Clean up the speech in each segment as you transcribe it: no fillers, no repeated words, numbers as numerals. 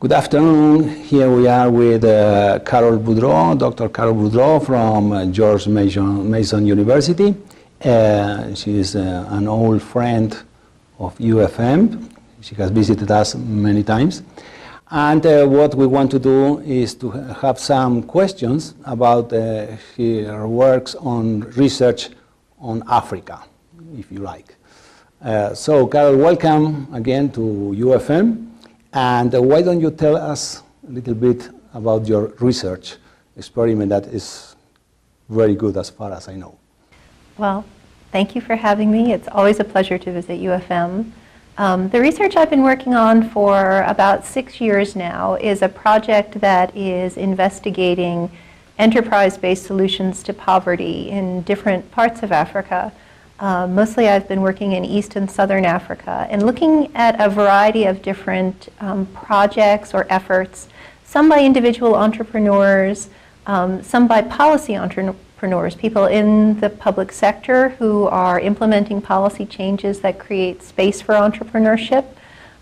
Good afternoon. Here we are with Karol Boudreaux, Dr. Karol Boudreaux from George Mason University. She is an old friend of UFM. She has visited us many times. And what we want to do is to have some questions about her works on research on Africa, if you like. So, Karol, welcome again to UFM. And why don't you tell us a little bit about your research experiment that is very good as far as I know. Well, thank you for having me. It's always a pleasure to visit UFM. The research I've been working on for about 6 years now is a project that is investigating enterprise-based solutions to poverty in different parts of Africa. Mostly I've been working in East and Southern Africa and looking at a variety of different projects or efforts, some by individual entrepreneurs, some by policy entrepreneurs, people in the public sector who are implementing policy changes that create space for entrepreneurship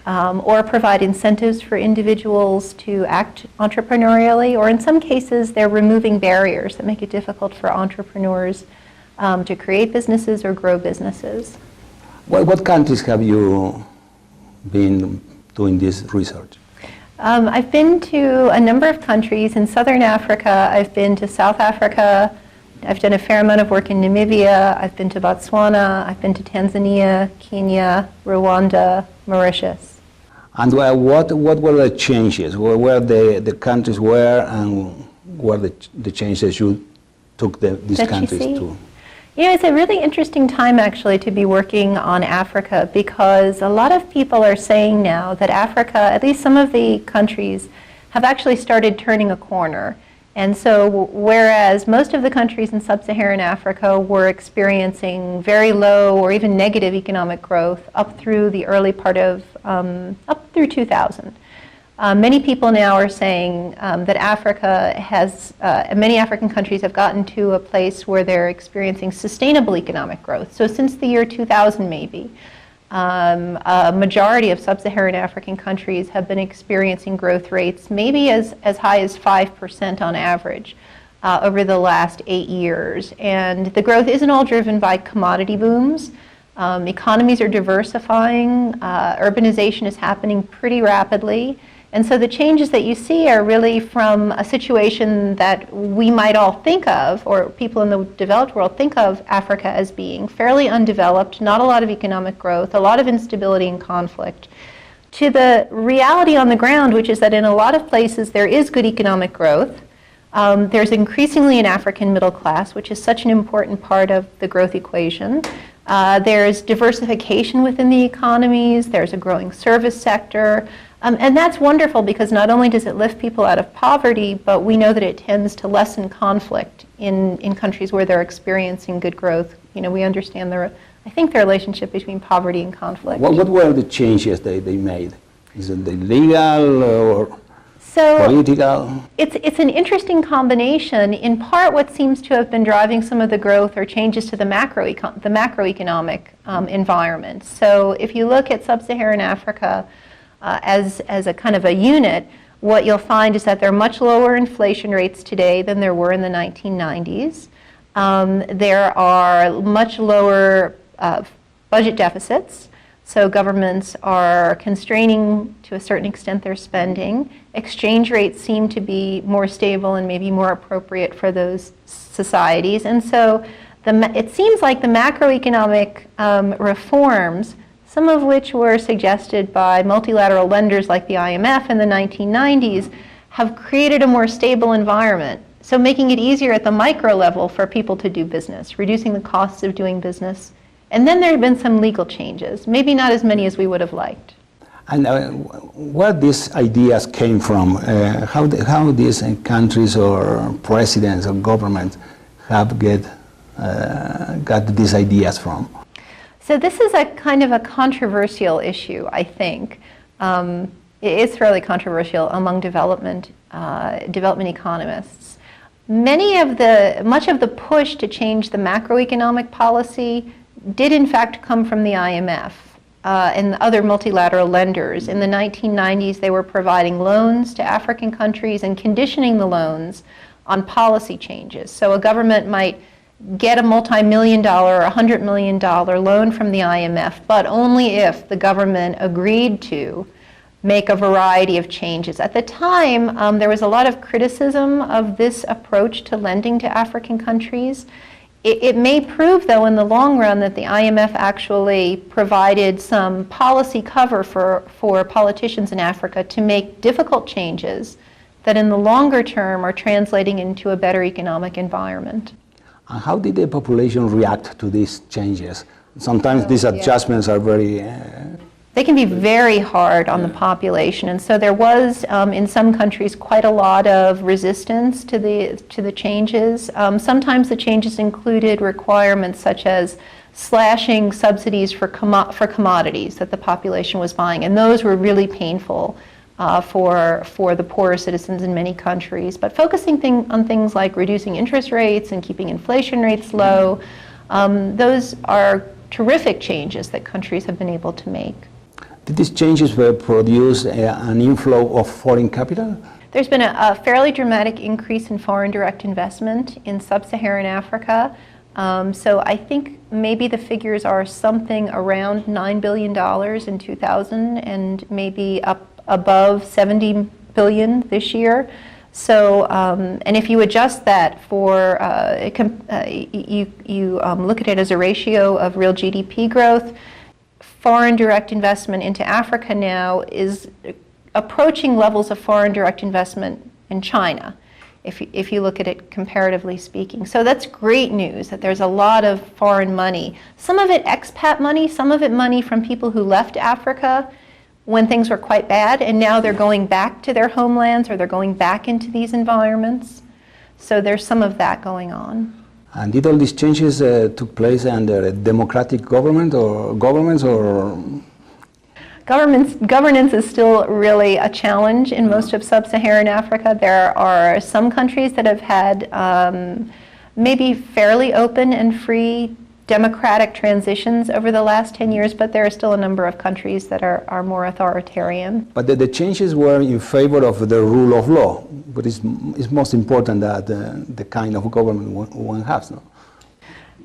or provide incentives for individuals to act entrepreneurially, or in some cases they're removing barriers that make it difficult for entrepreneurs to create businesses or grow businesses. Well, what countries have you been doing this research? I've been to a number of countries. In Southern Africa, I've been to South Africa. I've done a fair amount of work in Namibia. I've been to Botswana. I've been to Tanzania, Kenya, Rwanda, Mauritius. And what were the changes? Where were the countries were, and were the changes you took these countries to? Yeah, it's a really interesting time actually to be working on Africa, because a lot of people are saying now that Africa, at least some of the countries, have actually started turning a corner. And so whereas most of the countries in sub-Saharan Africa were experiencing very low or even negative economic growth up through the early part of, up through 2000. Many people now are saying that Africa has, many African countries have gotten to a place where they're experiencing sustainable economic growth. So since the year 2000 maybe, a majority of sub-Saharan African countries have been experiencing growth rates maybe as high as 5% on average over the last 8 years. And the growth isn't all driven by commodity booms. Economies are diversifying, urbanization is happening pretty rapidly. And so the changes that you see are really from a situation that we might all think of, or people in the developed world think of Africa as being fairly undeveloped, not a lot of economic growth, a lot of instability and conflict, to the reality on the ground, which is that in a lot of places there is good economic growth. There's increasingly an African middle class, which is such an important part of the growth equation. There's diversification within the economies, there's a growing service sector. And that's wonderful, because not only does it lift people out of poverty, but we know that it tends to lessen conflict in countries where they're experiencing good growth. You know, we understand I think the relationship between poverty and conflict. What were the changes they made? Is it legal or political? It's an interesting combination. In part, what seems to have been driving some of the growth are changes to the macroeconomic environment. So if you look at sub-Saharan Africa, as a kind of a unit, what you'll find is that there are much lower inflation rates today than there were in the 1990s. There are much lower budget deficits, so governments are constraining to a certain extent their spending. Exchange rates seem to be more stable and maybe more appropriate for those societies. And so it seems like the macroeconomic reforms, some of which were suggested by multilateral lenders like the IMF in the 1990s, have created a more stable environment. So making it easier at the micro level for people to do business, reducing the costs of doing business. And then there have been some legal changes, maybe not as many as we would have liked. And where these ideas came from, how these countries or presidents or governments have got these ideas from? So this is a kind of a controversial issue, I think. It's fairly controversial among development economists. Much of the push to change the macroeconomic policy did in fact come from the IMF. and other multilateral lenders. In the 1990s, they were providing loans to African countries and conditioning the loans on policy changes. So a government might get a multi-million-dollar or $100 million loan from the IMF, but only if the government agreed to make a variety of changes. At the time, there was a lot of criticism of this approach to lending to African countries. It may prove, though, in the long run that the IMF actually provided some policy cover for politicians in Africa to make difficult changes that in the longer term are translating into a better economic environment. And how did the population react to these changes? Sometimes these adjustments are very... They can be very hard on the population, and so there was, in some countries, quite a lot of resistance to the changes. Sometimes the changes included requirements such as slashing subsidies for commodities that the population was buying, and those were really painful for the poorer citizens in many countries. But focusing on things like reducing interest rates and keeping inflation rates low, those are terrific changes that countries have been able to make. Did these changes produce an inflow of foreign capital? There's been a fairly dramatic increase in foreign direct investment in sub-Saharan Africa. So I think maybe the figures are something around $9 billion in 2000 and maybe up above 70 billion this year. So, and if you adjust that for, you look at it as a ratio of real GDP growth, foreign direct investment into Africa now is approaching levels of foreign direct investment in China, if you look at it comparatively speaking. So that's great news that there's a lot of foreign money. Some of it expat money, some of it money from people who left Africa when things were quite bad, and now they're going back to their homelands or they're going back into these environments. So there's some of that going on. And did all these changes took place under a democratic government or governments or? Governance is still really a challenge in most of sub-Saharan Africa. There are some countries that have had maybe fairly open and free democratic transitions over the last 10 years, but there are still a number of countries that are more authoritarian. But the changes were in favor of the rule of law, but it's most important that the kind of government one has, no?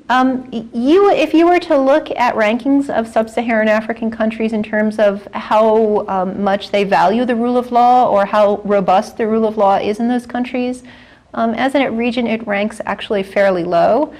If you were to look at rankings of sub-Saharan African countries in terms of how much they value the rule of law or how robust the rule of law is in those countries, as a region it ranks actually fairly low.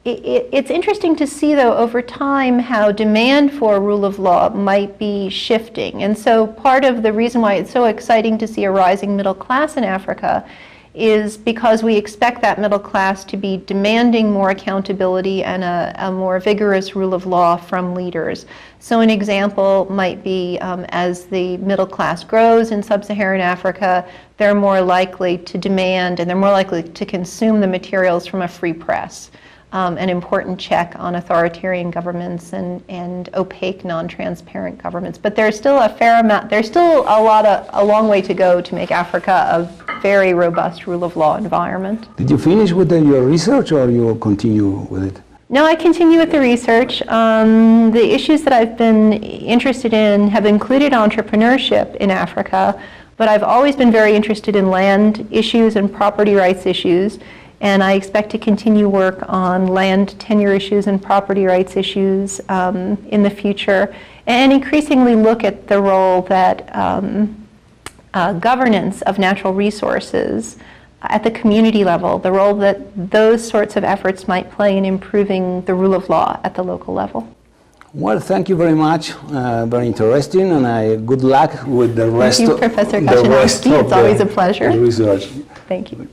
It's interesting to see, though, over time how demand for rule of law might be shifting. And so part of the reason why it's so exciting to see a rising middle class in Africa is because we expect that middle class to be demanding more accountability and a more vigorous rule of law from leaders. So an example might be as the middle class grows in sub-Saharan Africa, they're more likely to demand and they're more likely to consume the materials from a free press. An important check on authoritarian governments and opaque, non-transparent governments. But there's still a fair amount, there's still a long way to go to make Africa a very robust rule of law environment. Did you finish with your research or you continue with it? No, I continue with the research. The issues that I've been interested in have included entrepreneurship in Africa, but I've always been very interested in land issues and property rights issues. And I expect to continue work on land tenure issues and property rights issues in the future, and increasingly look at the role that governance of natural resources at the community level, the role that those sorts of efforts might play in improving the rule of law at the local level. Well, thank you very much. Very interesting, and good luck with the rest Thank you, Professor Kashinovsky. It's always a pleasure. Research. Thank you.